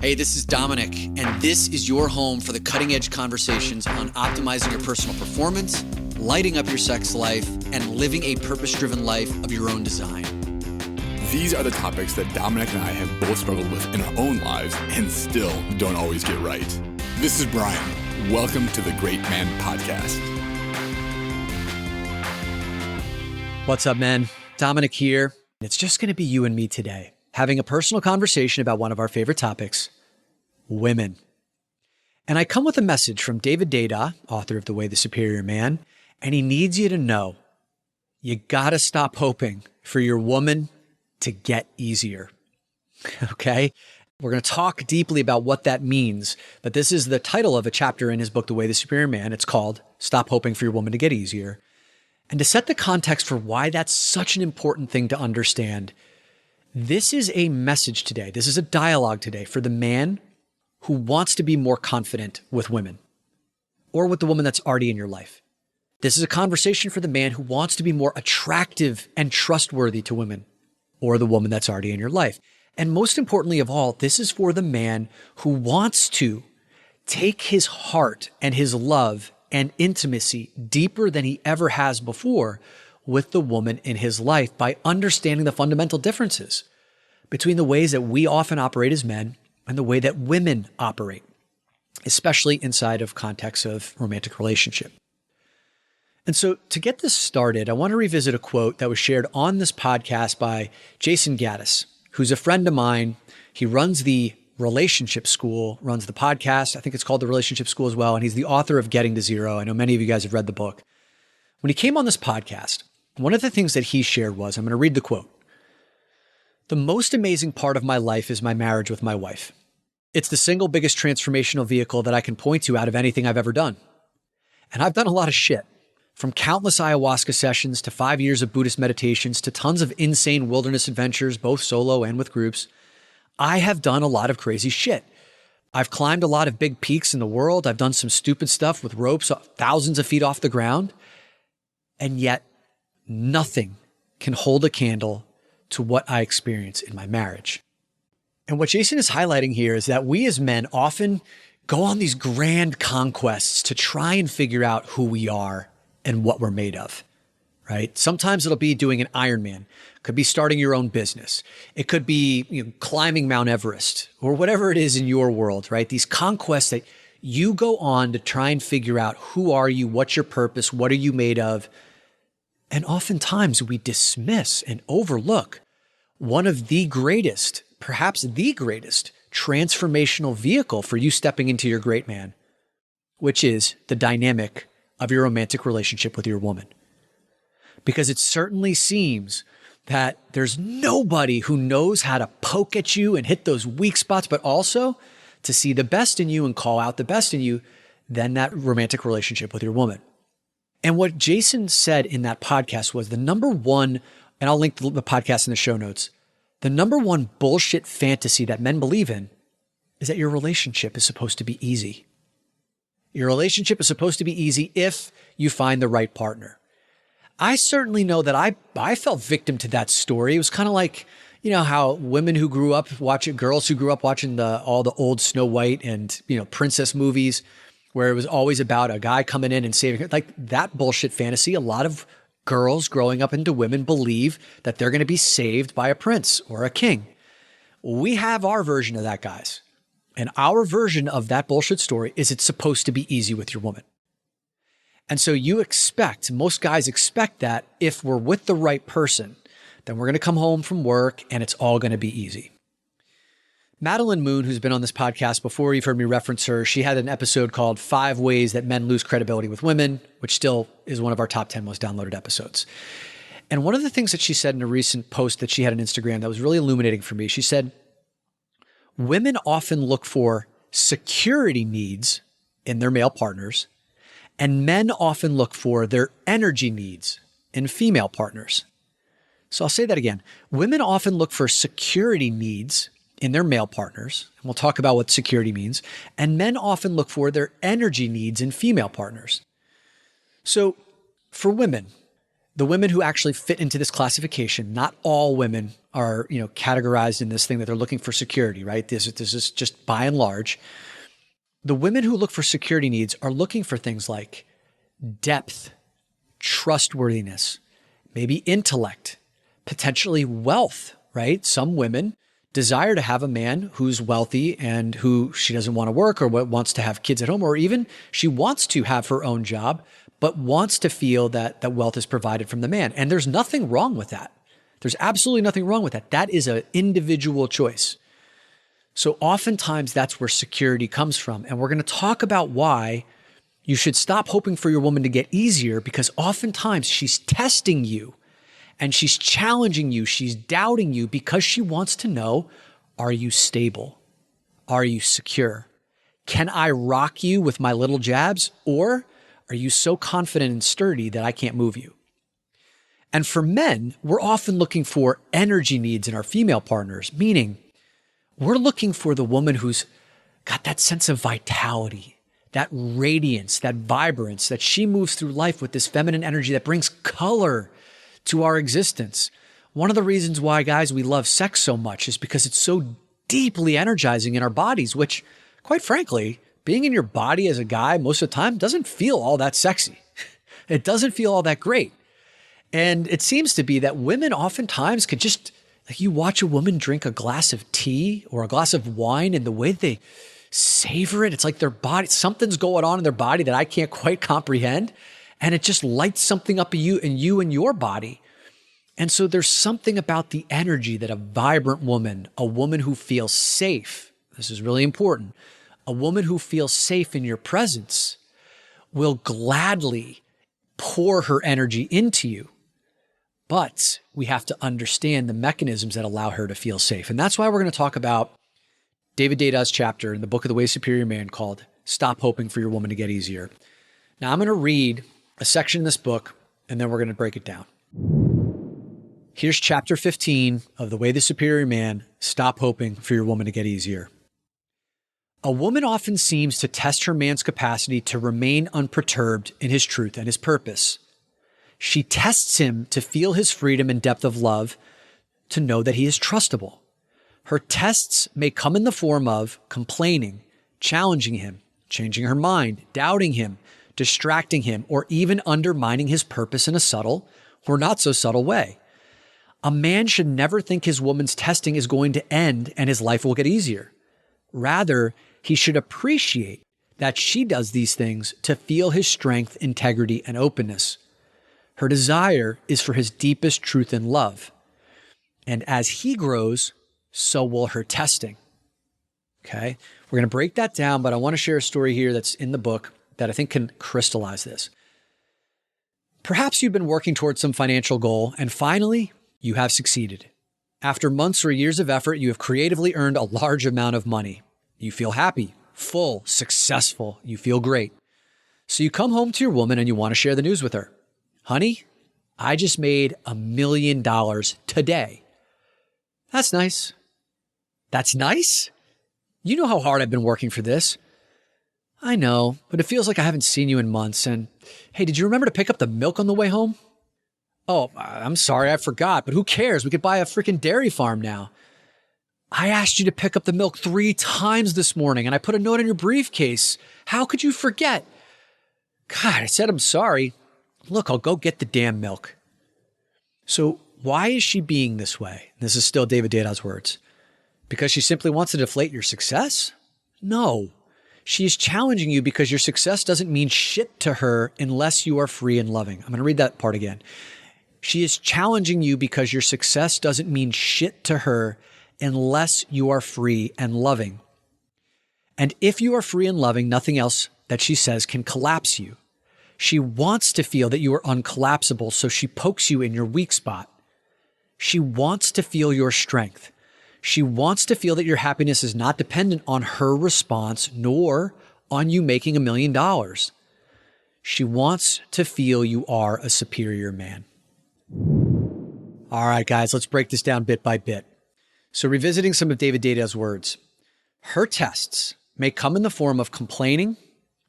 Hey, this is Dominic, and this is your home for the cutting-edge conversations on optimizing your personal performance, lighting up your sex life, and living a purpose-driven life of your own design. These are the topics that Dominic and I have both struggled with in our own lives and still don't always get right. This is Brian. Welcome to the Great Man Podcast. What's up, man? Dominic here. It's just going to be you and me today, having a personal conversation about one of our favorite topics, women. And I come with a message from David Deida, author of The Way, the Superior Man, and he needs you to know you got to stop hoping for your woman to get easier. Okay? We're going to talk deeply about what that means, but this is the title of a chapter in his book, The Way, the Superior Man. It's called Stop Hoping for Your Woman to Get Easier. And to set the context for why that's such an important thing to understand, this is a message today. This is a dialogue today for the man who wants to be more confident with women or with the woman that's already in your life. This is a conversation for the man who wants to be more attractive and trustworthy to women or the woman that's already in your life. And most importantly of all, this is for the man who wants to take his heart and his love and intimacy deeper than he ever has before with the woman in his life by understanding the fundamental differences between the ways that we often operate as men and the way that women operate, especially inside of contexts of romantic relationship. And so to get this started, I want to revisit a quote that was shared on this podcast by Jayson Gaddis, who's a friend of mine. He runs the Relationship School, runs the podcast. I think it's called the Relationship School as well. And he's the author of Getting to Zero. I know many of you guys have read the book. When he came on this podcast, one of the things that he shared was, I'm going to read the quote. "The most amazing part of my life is my marriage with my wife. It's the single biggest transformational vehicle that I can point to out of anything I've ever done. And I've done a lot of shit, from countless ayahuasca sessions to 5 years of Buddhist meditations to tons of insane wilderness adventures, both solo and with groups. I have done a lot of crazy shit. I've climbed a lot of big peaks in the world. I've done some stupid stuff with ropes thousands of feet off the ground. And yet nothing can hold a candle to what I experience in my marriage." And what Jayson is highlighting here is that we as men often go on these grand conquests to try and figure out who we are and what we're made of, right? Sometimes it'll be doing an Ironman. It could be starting your own business. It could be climbing Mount Everest or whatever it is in your world, right? These conquests that you go on to try and figure out who are you, what's your purpose, what are you made of? And oftentimes we dismiss and overlook one of the greatest, perhaps the greatest transformational vehicle for you stepping into your great man, which is the dynamic of your romantic relationship with your woman. Because it certainly seems that there's nobody who knows how to poke at you and hit those weak spots, but also to see the best in you and call out the best in you than that romantic relationship with your woman. And what Jayson said in that podcast was the number one, and I'll link the podcast in the show notes, the number one bullshit fantasy that men believe in is that your relationship is supposed to be easy. Your relationship is supposed to be easy if you find the right partner. I certainly know that I fell victim to that story. It was kind of like, how women who grew up watching, girls who grew up watching all the old Snow White and, princess movies where it was always about a guy coming in and saving her. Like that bullshit fantasy. A lot of girls growing up into women believe that they're going to be saved by a prince or a king. We have our version of that, guys. And our version of that bullshit story is it's supposed to be easy with your woman. And so most guys expect that if we're with the right person, then we're going to come home from work and it's all going to be easy. Madeline Moon, who's been on this podcast before, you've heard me reference her. She had an episode called 5 Ways That Men Lose Credibility with Women, which still is one of our top 10 most downloaded episodes. And one of the things that she said in a recent post that she had on Instagram that was really illuminating for me, she said, women often look for security needs in their male partners, and men often look for their energy needs in female partners. So I'll say that again. Women often look for security needs in their male partners, and we'll talk about what security means, and men often look for their energy needs in female partners. So for women, the women who actually fit into this classification, not all women are, categorized in this thing that they're looking for security, right? This is just by and large. The women who look for security needs are looking for things like depth, trustworthiness, maybe intellect, potentially wealth, right? Some women desire to have a man who's wealthy and who she doesn't want to work or wants to have kids at home, or even she wants to have her own job, but wants to feel that wealth is provided from the man. And there's nothing wrong with that. There's absolutely nothing wrong with that. That is an individual choice. So oftentimes that's where security comes from. And we're going to talk about why you should stop hoping for your woman to get easier, because oftentimes she's testing you and she's challenging you. She's doubting you because she wants to know, are you stable? Are you secure? Can I rock you with my little jabs? Or are you so confident and sturdy that I can't move you? And for men, we're often looking for energy needs in our female partners, meaning we're looking for the woman who's got that sense of vitality, that radiance, that vibrance, that she moves through life with this feminine energy that brings color to our existence. One of the reasons why, guys, we love sex so much is because it's so deeply energizing in our bodies, which, quite frankly, being in your body as a guy most of the time doesn't feel all that sexy. It doesn't feel all that great. And it seems to be that women oftentimes could just, like, you watch a woman drink a glass of tea or a glass of wine, and the way they savor it, it's like their body, something's going on in their body that I can't quite comprehend. And it just lights something up in you and your body. And so there's something about the energy that a vibrant woman, a woman who feels safe, this is really important, a woman who feels safe in your presence will gladly pour her energy into you. But we have to understand the mechanisms that allow her to feel safe. And that's why we're going to talk about David Deida's chapter in the book of The Way of Superior Man called Stop Hoping for Your Woman to Get Easier. Now I'm going to read a section in this book, and then we're going to break it down. Here's chapter 15 of The Way of the Superior Man, Stop Hoping for Your Woman to Get Easier. A woman often seems to test her man's capacity to remain unperturbed in his truth and his purpose. She tests him to feel his freedom and depth of love, to know that he is trustable. Her tests may come in the form of complaining, challenging him, changing her mind, doubting him, distracting him, or even undermining his purpose in a subtle or not so subtle way. A man should never think his woman's testing is going to end and his life will get easier. Rather, he should appreciate that she does these things to feel his strength, integrity, and openness. Her desire is for his deepest truth and love. And as he grows, so will her testing. Okay? We're going to break that down, but I want to share a story here that's in the book that I think can crystallize this. Perhaps you've been working towards some financial goal, and finally, you have succeeded. After months or years of effort, you have creatively earned a large amount of money. You feel happy, full, successful. You feel great. So you come home to your woman and you want to share the news with her. Honey, I just made $1 million today. That's nice. That's nice? You know how hard I've been working for this. I know, but it feels like I haven't seen you in months. And hey, did you remember to pick up the milk on the way home? Oh, I'm sorry, I forgot, but who cares? We could buy a freaking dairy farm now. I asked you to pick up the milk 3 times this morning, and I put a note in your briefcase. How could you forget? God, I said I'm sorry. Look, I'll go get the damn milk. So why is she being this way? This is still David Deida's words. Because she simply wants to deflate your success? No. She is challenging you because your success doesn't mean shit to her unless you are free and loving. I'm going to read that part again. She is challenging you because your success doesn't mean shit to her unless you are free and loving. And if you are free and loving, nothing else that she says can collapse you. She wants to feel that you are uncollapsible, so she pokes you in your weak spot. She wants to feel your strength. She wants to feel that your happiness is not dependent on her response, nor on you making $1 million. She wants to feel you are a superior man. All right, guys, let's break this down bit by bit. So revisiting some of David Deida's words, her tests may come in the form of complaining,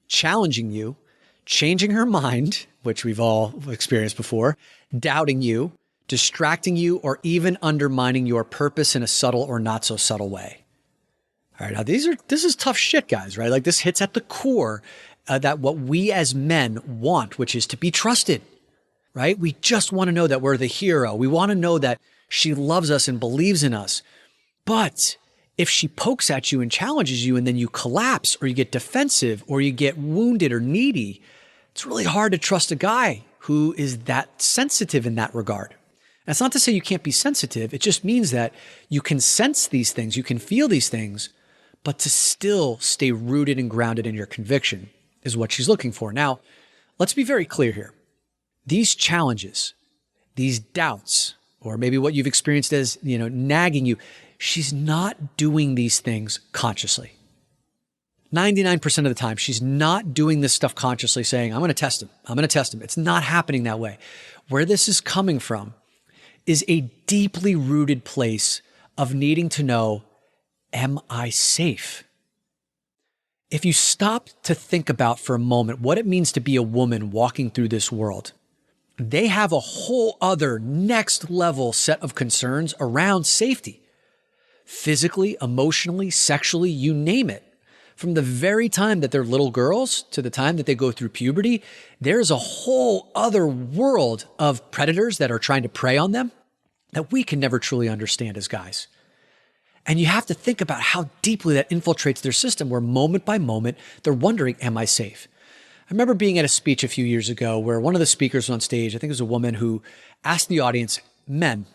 challenging you, changing her mind, which we've all experienced before, doubting you, distracting you, or even undermining your purpose in a subtle or not so subtle way. All right, now this is tough shit, guys, right? Like this hits at the core that what we as men want, which is to be trusted, right? We just want to know that we're the hero. We want to know that she loves us and believes in us. But if she pokes at you and challenges you and then you collapse or you get defensive or you get wounded or needy, it's really hard to trust a guy who is that sensitive in that regard. And it's not to say you can't be sensitive. It just means that you can sense these things, you can feel these things, but to still stay rooted and grounded in your conviction is what she's looking for. Now, let's be very clear here. These challenges, these doubts, or maybe what you've experienced as, nagging you, she's not doing these things consciously. 99% of the time, she's not doing this stuff consciously saying, I'm going to test him. I'm going to test him. It's not happening that way. Where this is coming from is a deeply rooted place of needing to know, am I safe? If you stop to think about for a moment what it means to be a woman walking through this world, they have a whole other next level set of concerns around safety. Physically, emotionally, sexually, you name it. From the very time that they're little girls to the time that they go through puberty, there's a whole other world of predators that are trying to prey on them that we can never truly understand as guys. And you have to think about how deeply that infiltrates their system, where moment by moment, they're wondering, am I safe? I remember being at a speech a few years ago where one of the speakers was on stage, I think it was a woman, who asked the audience, men,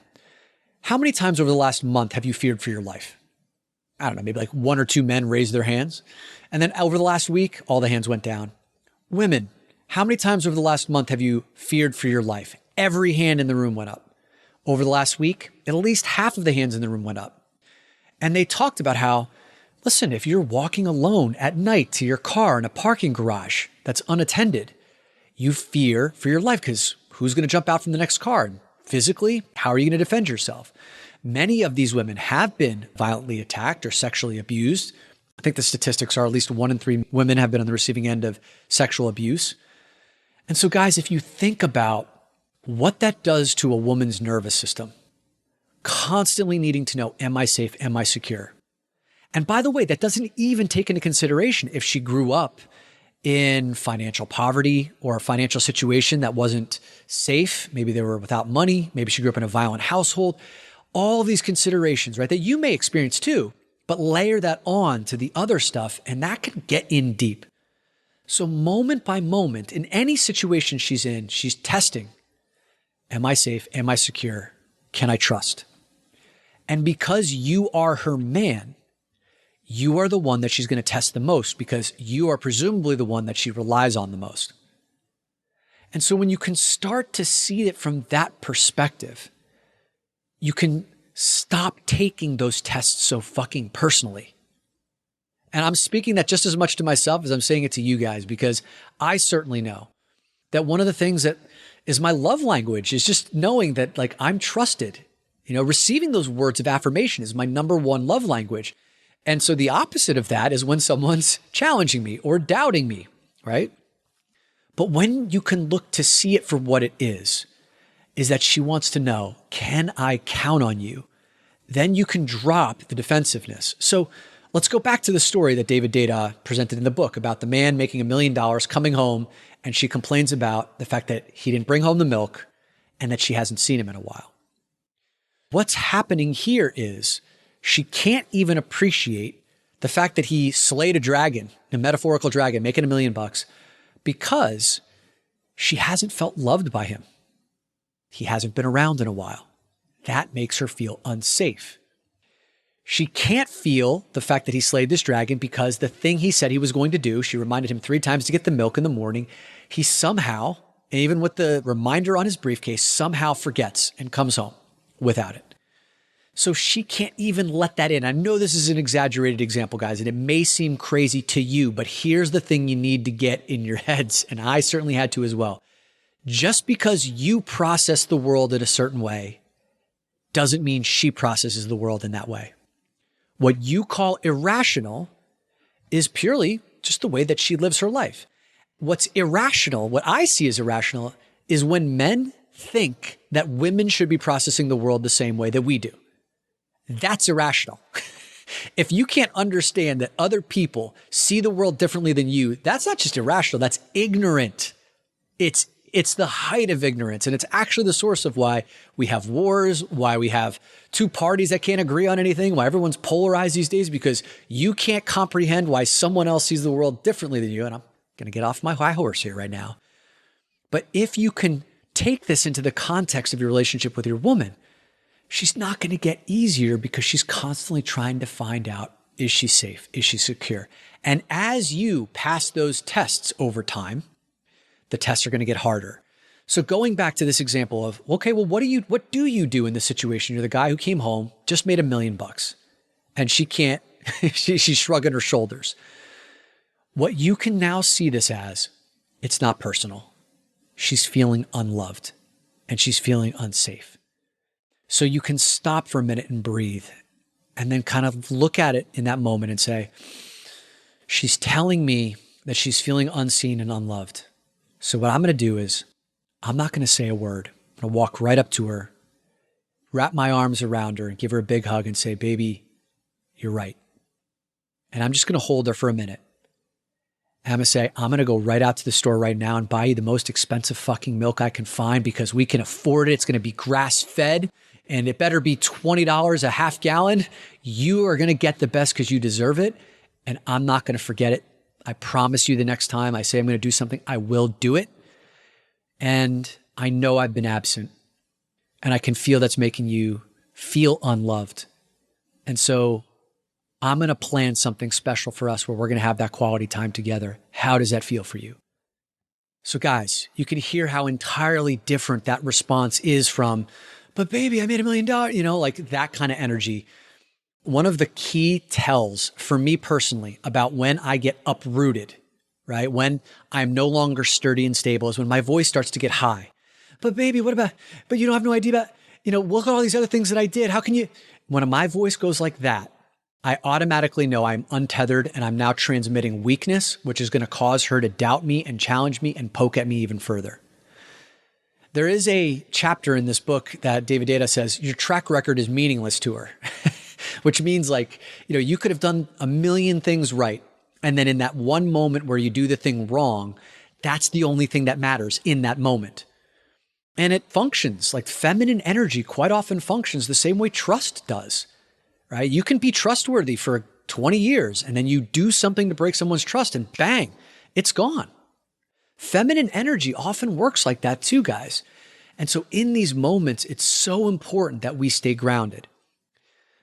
how many times over the last month have you feared for your life? I don't know, maybe like one or two men raised their hands. And then over the last week, all the hands went down. Women, how many times over the last month have you feared for your life? Every hand in the room went up. Over the last week, at least half of the hands in the room went up. And they talked about how, listen, if you're walking alone at night to your car in a parking garage that's unattended, you fear for your life because who's going to jump out from the next car? And physically, how are you going to defend yourself? Many of these women have been violently attacked or sexually abused. I think the statistics are at least 1 in 3 women have been on the receiving end of sexual abuse. And so guys, if you think about what that does to a woman's nervous system, constantly needing to know, am I safe? Am I secure? And by the way, that doesn't even take into consideration if she grew up in financial poverty or a financial situation that wasn't safe. Maybe they were without money. Maybe she grew up in a violent household. All of these considerations, right, that you may experience too, but layer that on to the other stuff, and that can get in deep. So moment by moment, in any situation she's in, she's testing, am I safe? Am I secure? Can I trust? And because you are her man, you are the one that she's going to test the most because you are presumably the one that she relies on the most. And so when you can start to see it from that perspective, you can stop taking those tests so fucking personally. And I'm speaking that just as much to myself as I'm saying it to you guys, because I certainly know that one of the things that is my love language is just knowing that, like, I'm trusted. Receiving those words of affirmation is my number one love language. And so the opposite of that is when someone's challenging me or doubting me, right? But when you can look to see it for what it is that she wants to know, can I count on you? Then you can drop the defensiveness. So let's go back to the story that David Data presented in the book about the man making $1 million coming home, and she complains about the fact that he didn't bring home the milk and that she hasn't seen him in a while. What's happening here is she can't even appreciate the fact that he slayed a dragon, a metaphorical dragon, making $1 million, because she hasn't felt loved by him. He hasn't been around in a while. That makes her feel unsafe. She can't feel the fact that he slayed this dragon because the thing he said he was going to do, she reminded him 3 times to get the milk in the morning, he somehow, even with the reminder on his briefcase, somehow forgets and comes home without it. So she can't even let that in. I know this is an exaggerated example, guys, and it may seem crazy to you, but here's the thing you need to get in your heads, and I certainly had to as well. Just because you process the world in a certain way doesn't mean she processes the world in that way. What you call irrational is purely just the way that she lives her life. What's irrational, what I see as irrational, is when men think that women should be processing the world the same way that we do. That's irrational. If you can't understand that other people see the world differently than you, that's not just irrational, that's ignorant. It's the height of ignorance. And it's actually the source of why we have wars, why we have two parties that can't agree on anything, why everyone's polarized these days, because you can't comprehend why someone else sees the world differently than you. And I'm going to get off my high horse here right now. But if you can take this into the context of your relationship with your woman, she's not going to get easier because she's constantly trying to find out, is she safe? Is she secure? And as you pass those tests over time, the tests are going to get harder. So going back to this example of, okay, well, what do you do in this situation? You're the guy who came home, just made $1 million, and she can't, she's shrugging her shoulders. What you can now see this as, it's not personal. She's feeling unloved and she's feeling unsafe. So you can stop for a minute and breathe and then kind of look at it in that moment and say, she's telling me that she's feeling unseen and unloved. So what I'm going to do is I'm not going to say a word. I'm going to walk right up to her, wrap my arms around her and give her a big hug and say, baby, you're right. And I'm just going to hold her for a minute. And I'm going to say, I'm going to go right out to the store right now and buy you the most expensive fucking milk I can find because we can afford it. It's going to be grass fed and it better be $20 a half gallon. You are going to get the best because you deserve it. And I'm not going to forget it. I promise you the next time I say I'm going to do something, I will do it. And I know I've been absent and I can feel that's making you feel unloved. And so I'm going to plan something special for us where we're going to have that quality time together. How does that feel for you? So guys, you can hear how entirely different that response is from, but baby, I made $1 million, like that kind of energy. One of the key tells for me personally about when I get uprooted, right? When I'm no longer sturdy and stable is when my voice starts to get high. But baby, but you don't have no idea about, look at all these other things that I did. How can you, when my voice goes like that, I automatically know I'm untethered and I'm now transmitting weakness, which is going to cause her to doubt me and challenge me and poke at me even further. There is a chapter in this book that David Gaddis says, your track record is meaningless to her. Which means you could have done 1 million things right. And then in that one moment where you do the thing wrong, that's the only thing that matters in that moment. And it functions like feminine energy quite often functions the same way trust does, right? You can be trustworthy for 20 years and then you do something to break someone's trust and bang, it's gone. Feminine energy often works like that too, guys. And so in these moments, it's so important that we stay grounded.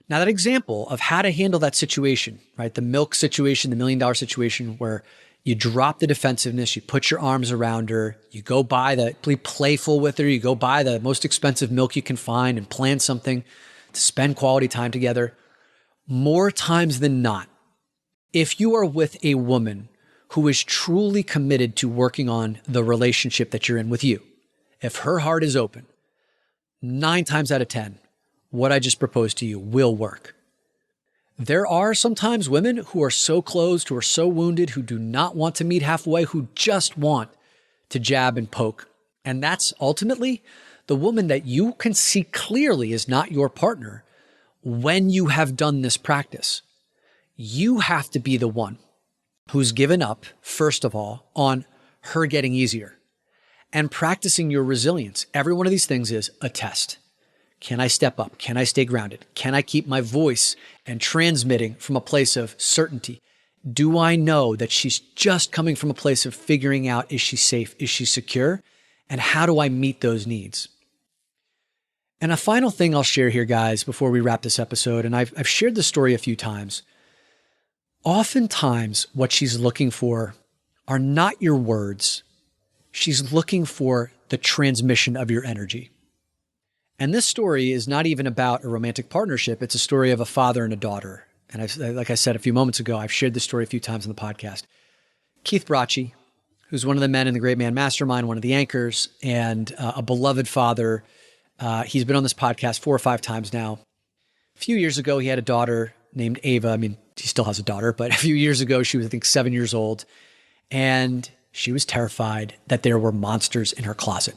Now, that example of how to handle that situation, right? The milk situation, the $1 million situation where you drop the defensiveness, you put your arms around her, you go be playful with her, you go buy the most expensive milk you can find and plan something to spend quality time together. More times than not, if you are with a woman who is truly committed to working on the relationship that you're in with you, if her heart is open, 9 times out of 10, what I just proposed to you will work. There are sometimes women who are so closed, who are so wounded, who do not want to meet halfway, who just want to jab and poke. And that's ultimately the woman that you can see clearly is not your partner when you have done this practice. You have to be the one who's given up, first of all, on her getting easier and practicing your resilience. Every one of these things is a test. Can I step up? Can I stay grounded? Can I keep my voice and transmitting from a place of certainty? Do I know that she's just coming from a place of figuring out, is she safe? Is she secure? And how do I meet those needs? And a final thing I'll share here, guys, before we wrap this episode, and I've shared this story a few times. Oftentimes, what she's looking for are not your words. She's looking for the transmission of your energy. And this story is not even about a romantic partnership. It's a story of a father and a daughter. And like I said a few moments ago, I've shared this story a few times on the podcast. Keith Bracci, who's one of the men in the Great Man Mastermind, one of the anchors, and a beloved father. He's been on this podcast 4 or 5 times now. A few years ago, he had a daughter named Ava. I mean, he still has a daughter, but a few years ago, she was, I think, 7 years old. And she was terrified that there were monsters in her closet.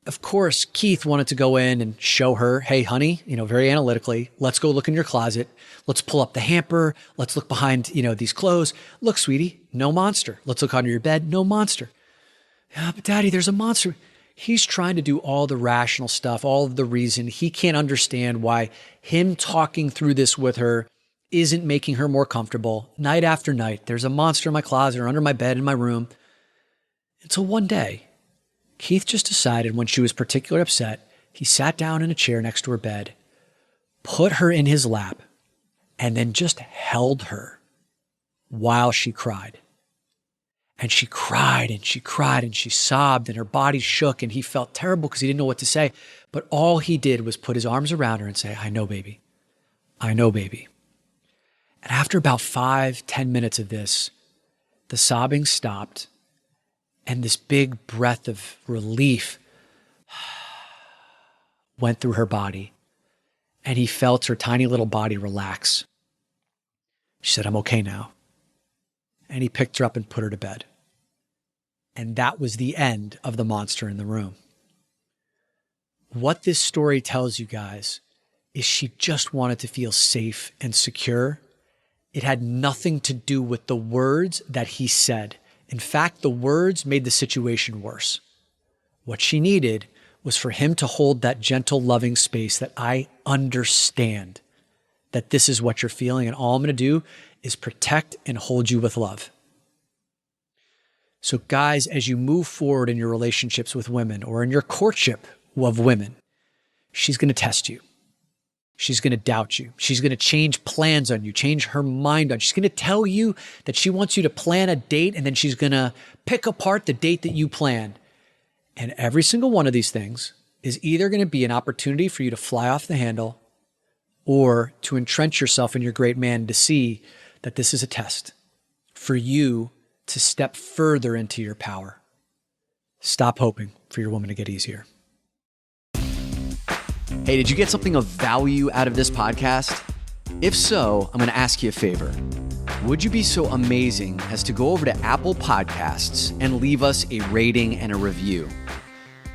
Of course, Keith wanted to go in and show her, hey, honey, very analytically, let's go look in your closet. Let's pull up the hamper. Let's look behind, these clothes. Look, sweetie, no monster. Let's look under your bed. No monster. Yeah, but Daddy, there's a monster. He's trying to do all the rational stuff, all of the reason. He can't understand why him talking through this with her isn't making her more comfortable. Night after night, there's a monster in my closet or under my bed in my room. Until one day, Keith just decided when she was particularly upset, he sat down in a chair next to her bed, put her in his lap, and then just held her while she cried. And she cried and she cried and she sobbed and her body shook and he felt terrible because he didn't know what to say. But all he did was put his arms around her and say, I know, baby. I know, baby. And after about 5-10 minutes of this, the sobbing stopped and this big breath of relief went through her body and he felt her tiny little body relax. She said, I'm okay now. And he picked her up and put her to bed. And that was the end of the monster in the room. What this story tells you guys is she just wanted to feel safe and secure. It had nothing to do with the words that he said. In fact, the words made the situation worse. What she needed was for him to hold that gentle, loving space that I understand that this is what you're feeling, and all I'm going to do is protect and hold you with love. So guys, as you move forward in your relationships with women or in your courtship of women, she's going to test you. She's going to doubt you. She's going to change plans on you, change her mind on you. She's going to tell you that she wants you to plan a date, and then she's going to pick apart the date that you planned. And every single one of these things is either going to be an opportunity for you to fly off the handle or to entrench yourself in your great man, to see that this is a test for you to step further into your power. Stop hoping for your woman to get easier. Hey, did you get something of value out of this podcast? If so, I'm going to ask you a favor. Would you be so amazing as to go over to Apple Podcasts and leave us a rating and a review?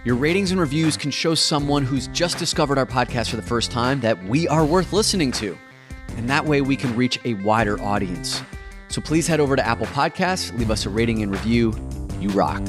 Your ratings and reviews can show someone who's just discovered our podcast for the first time that we are worth listening to. And that way we can reach a wider audience. So please head over to Apple Podcasts, leave us a rating and review. You rock.